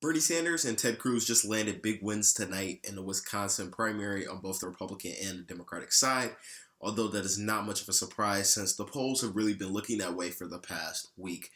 Bernie Sanders and Ted Cruz just landed big wins tonight in the Wisconsin primary on both the Republican and the Democratic side, although that is not much of a surprise since the polls have really been looking that way for the past week.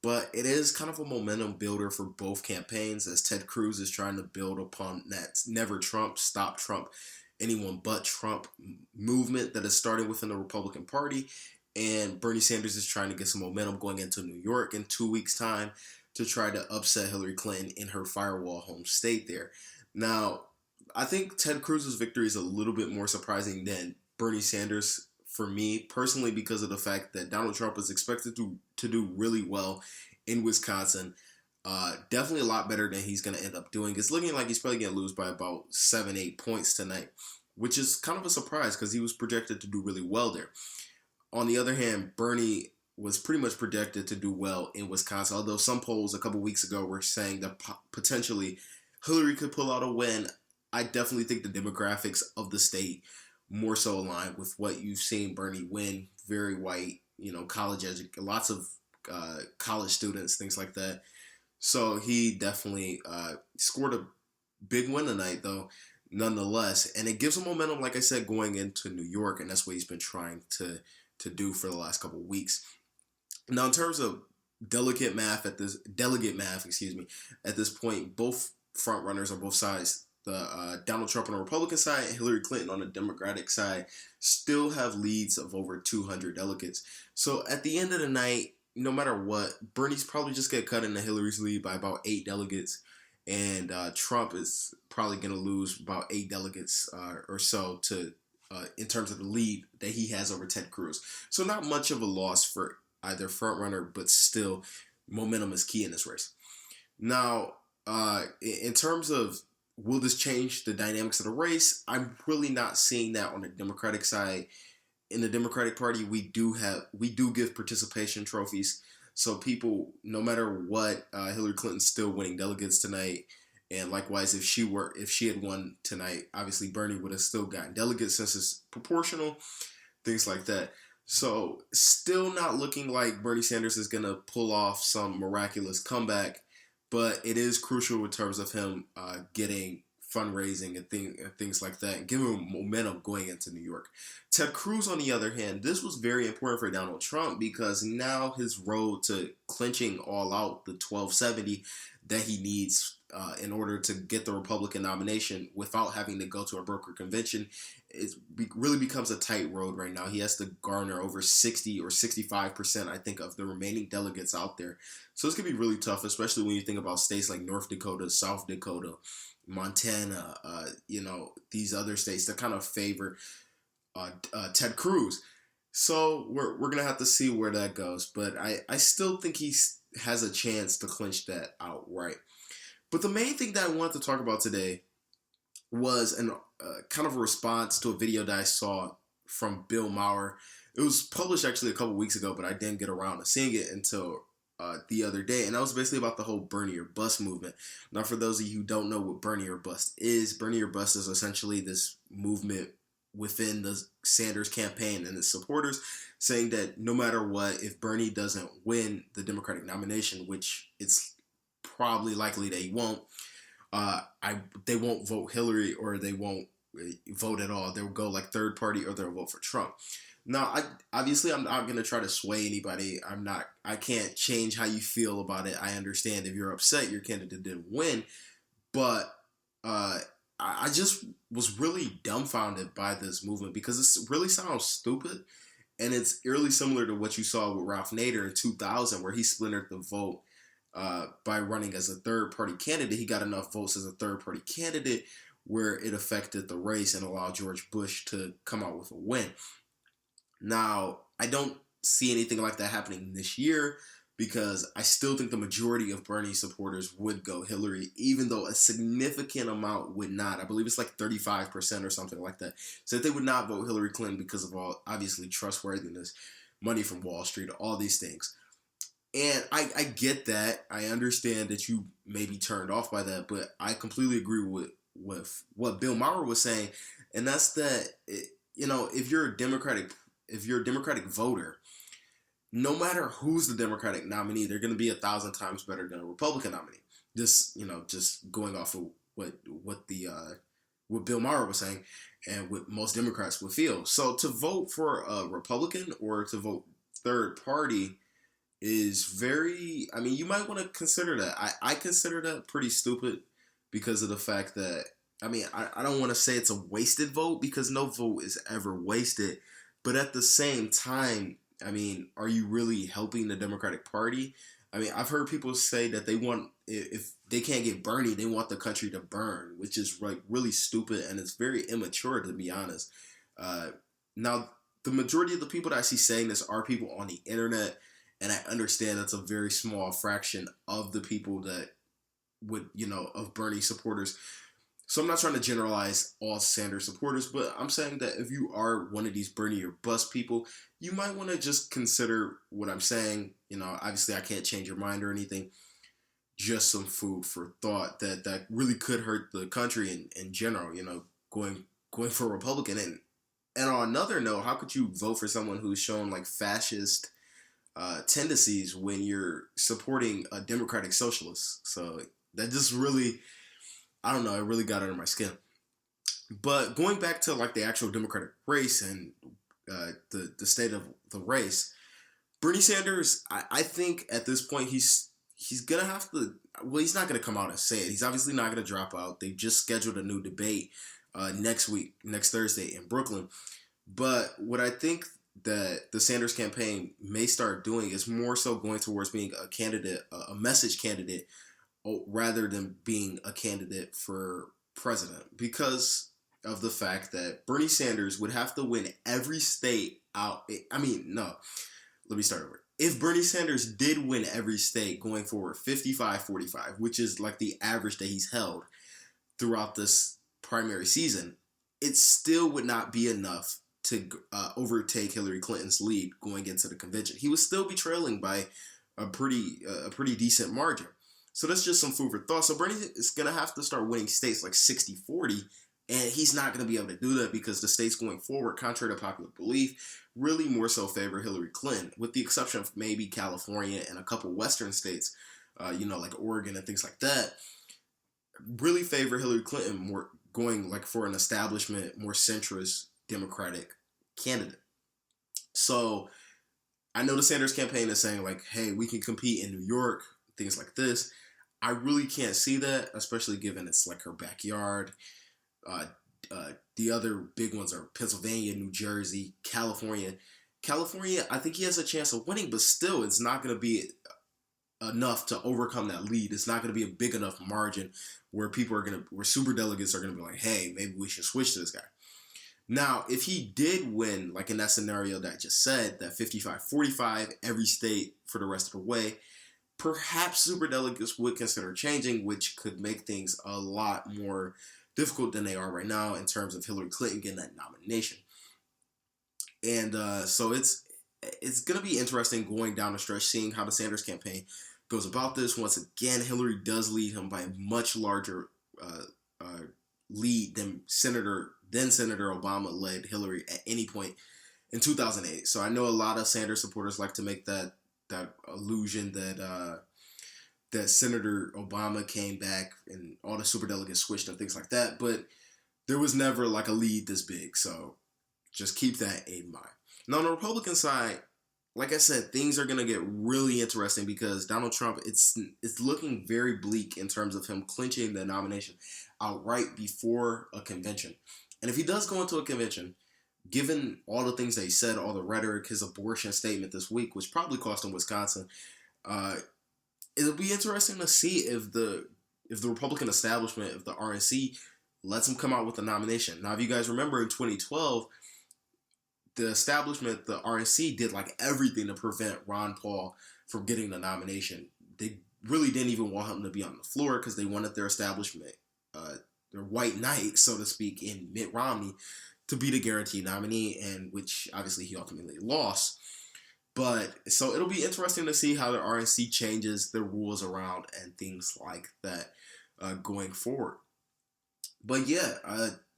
But it is kind of a momentum builder for both campaigns as Ted Cruz is trying to build upon that never Trump, stop Trump, anyone but Trump movement that is starting within the Republican Party. And Bernie Sanders is trying to get some momentum going into New York in 2 weeks' time to try to upset Hillary Clinton in her firewall home state there. Now, I think Ted Cruz's victory is a little bit more surprising than Bernie Sanders for me personally because of the fact that Donald Trump is expected to do really well in Wisconsin. Definitely a lot better than he's going to end up doing. It's looking like he's probably going to lose by about 7, 8 points tonight, which is kind of a surprise because he was projected to do really well there. On the other hand, Bernie was pretty much projected to do well in Wisconsin, although some polls a couple weeks ago were saying that potentially Hillary could pull out a win. I definitely think the demographics of the state more so align with what you've seen Bernie win. Very white, lots of college students, things like that. So he definitely scored a big win tonight, though, nonetheless. And it gives him momentum, like I said, going into New York, and that's what he's been trying to do for the last couple of weeks. Now, in terms of delegate math, at this point, both front runners on both sides, the Donald Trump on the Republican side and Hillary Clinton on the Democratic side, still have leads of over 200 delegates. So at the end of the night, no matter what, Bernie's probably just get cut into Hillary's lead by about 8 delegates, and Trump is probably going to lose about 8 delegates or so to in terms of the lead that he has over Ted Cruz. So not much of a loss for either front runner, but still momentum is key in this race. Now, in terms of will this change the dynamics of the race, I'm really not seeing that on the Democratic side. In the Democratic Party, we do give participation trophies. So people, no matter what, Hillary Clinton's still winning delegates tonight. And likewise, if she had won tonight, obviously Bernie would have still gotten delegates since it's proportional, things like that. So still not looking like Bernie Sanders is going to pull off some miraculous comeback, but it is crucial in terms of him getting fundraising and things like that and giving him momentum going into New York. Ted Cruz, on the other hand, this was very important for Donald Trump because now his road to clinching all out the 1270 that he needs in order to get the Republican nomination without having to go to a broker convention, it really becomes a tight road right now. He has to garner over 60 or 65%, I think, of the remaining delegates out there. So it's going to be really tough, especially when you think about states like North Dakota, South Dakota, Montana, these other states that kind of favor Ted Cruz. So we're going to have to see where that goes. But I still think he has a chance to clinch that outright. But the main thing that I wanted to talk about today was an kind of a response to a video that I saw from Bill Maher. It was published actually a couple weeks ago, but I didn't get around to seeing it until the other day. And that was basically about the whole Bernie or Bust movement. Now, for those of you who don't know what Bernie or Bust is essentially this movement within the Sanders campaign and its supporters saying that no matter what, if Bernie doesn't win the Democratic nomination, which it's probably likely they won't, they won't vote Hillary or they won't vote at all. They'll go like third party or they'll vote for Trump. Now, I'm not going to try to sway anybody. I can't change how you feel about it. I understand if you're upset your candidate didn't win, but I just was really dumbfounded by this movement because it really sounds stupid. And it's eerily similar to what you saw with Ralph Nader in 2000, where he splintered the vote by running as a third-party candidate. He got enough votes as a third-party candidate where it affected the race and allowed George Bush to come out with a win. Now, I don't see anything like that happening this year because I still think the majority of Bernie supporters would go Hillary, even though a significant amount would not. I believe it's like 35% or something like that. So they would not vote Hillary Clinton because of all, obviously, trustworthiness, money from Wall Street, all these things. And I get that. I understand that you may be turned off by that, but I completely agree with what Bill Maher was saying, and that's that. If you're a Democratic voter, no matter who's the Democratic nominee, they're going to be 1,000 times better than a Republican nominee. just going off of what Bill Maher was saying and what most Democrats would feel. So to vote for a Republican or to vote third party is very, I mean, you might want to consider that. I consider that pretty stupid because of the fact that, I mean, I don't want to say it's a wasted vote because no vote is ever wasted. But at the same time, I mean, are you really helping the Democratic Party? I mean, I've heard people say that they want, if they can't get Bernie, they want the country to burn, which is like really stupid and it's very immature, to be honest. Uh, Now, the majority of the people that I see saying this are people on the internet, and I understand that's a very small fraction of the people that would, of Bernie supporters. So I'm not trying to generalize all Sanders supporters, but I'm saying that if you are one of these Bernie or bust people, you might want to just consider what I'm saying. Obviously I can't change your mind or anything. Just some food for thought that really could hurt the country in general. Going for a Republican. And on another note, how could you vote for someone who's shown like fascist tendencies when you're supporting a democratic socialist? So that just really, I don't know, it really got under my skin. But going back to like the actual Democratic race and the state of the race, Bernie Sanders, I think at this point he's gonna have to. Well, he's not gonna come out and say it. He's obviously not gonna drop out. They've just scheduled a new debate next week, next Thursday in Brooklyn. But what I think that the Sanders campaign may start doing is more so going towards being a candidate, a message candidate, rather than being a candidate for president, because of the fact that Bernie Sanders would have to win every state out. I mean, no, let me start over. If Bernie Sanders did win every state going forward 55-45, which is like the average that he's held throughout this primary season, it still would not be enough to overtake Hillary Clinton's lead going into the convention. He would still be trailing by a pretty decent margin. So that's just some food for thought. So Bernie is going to have to start winning states like 60-40, and he's not going to be able to do that because the states going forward, contrary to popular belief, really more so favor Hillary Clinton, with the exception of maybe California and a couple western states, like Oregon and things like that, really favor Hillary Clinton more, going like for an establishment, more centrist Democratic candidate. So I know the Sanders campaign is saying like, hey, we can compete in New York, things like this. I really can't see that, especially given it's like her backyard. The other big ones are Pennsylvania, New Jersey, California. California, I think he has a chance of winning, but still, it's not going to be enough to overcome that lead. It's not going to be a big enough margin where where super delegates are going to be like, hey, maybe we should switch to this guy. Now, if he did win, like in that scenario that I just said, that 55-45, every state for the rest of the way, perhaps superdelegates would consider changing, which could make things a lot more difficult than they are right now in terms of Hillary Clinton getting that nomination. And so it's going to be interesting going down the stretch, seeing how the Sanders campaign goes about this. Once again, Hillary does lead him by a much larger lead than Senator Obama led Hillary at any point in 2008. So I know a lot of Sanders supporters like to make that illusion that Senator Obama came back and all the superdelegates switched and things like that, but there was never like a lead this big. So just keep that in mind. Now on the Republican side, like I said, things are going to get really interesting because Donald Trump, it's looking very bleak in terms of him clinching the nomination outright before a convention. And if he does go into a convention, given all the things that he said, all the rhetoric, his abortion statement this week, which probably cost him Wisconsin, it'll be interesting to see if the Republican establishment, if the RNC lets him come out with the nomination. Now, if you guys remember in 2012, the establishment, the RNC, did like everything to prevent Ron Paul from getting the nomination. They really didn't even want him to be on the floor because they wanted their establishment, their white knight, so to speak, in Mitt Romney to be the guaranteed nominee, and which obviously he ultimately lost. But so it'll be interesting to see how the RNC changes their rules around and things like that going forward. But yeah,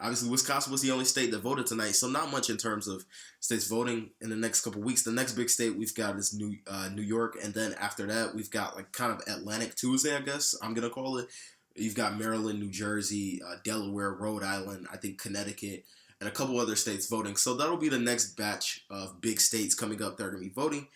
Obviously, Wisconsin was the only state that voted tonight, so not much in terms of states voting in the next couple weeks. The next big state we've got is New York, and then after that, we've got like kind of Atlantic Tuesday, I guess I'm gonna call it. You've got Maryland, New Jersey, Delaware, Rhode Island, I think Connecticut, and a couple other states voting. So that'll be the next batch of big states coming up that are gonna be voting.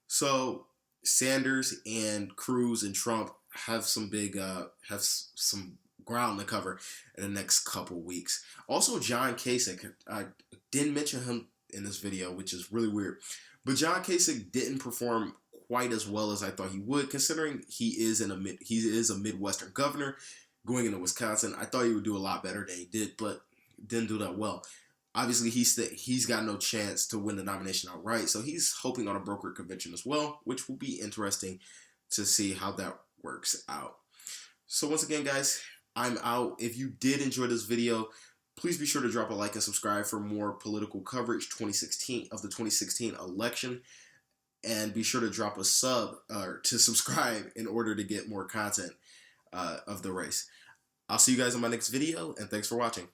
So Sanders and Cruz and Trump have some big have some ground to cover in the next couple weeks. Also, John Kasich, I didn't mention him in this video, which is really weird, but John Kasich didn't perform quite as well as I thought he would, considering he is a Midwestern governor going into Wisconsin. I thought he would do a lot better than he did, but didn't do that well. Obviously, he's got no chance to win the nomination outright, so he's hoping on a brokered convention as well, which will be interesting to see how that works out. So once again, guys, I'm out. If you did enjoy this video, please be sure to drop a like and subscribe for more political coverage of the 2016 election. And be sure to drop a sub or to subscribe in order to get more content of the race. I'll see you guys in my next video, and thanks for watching.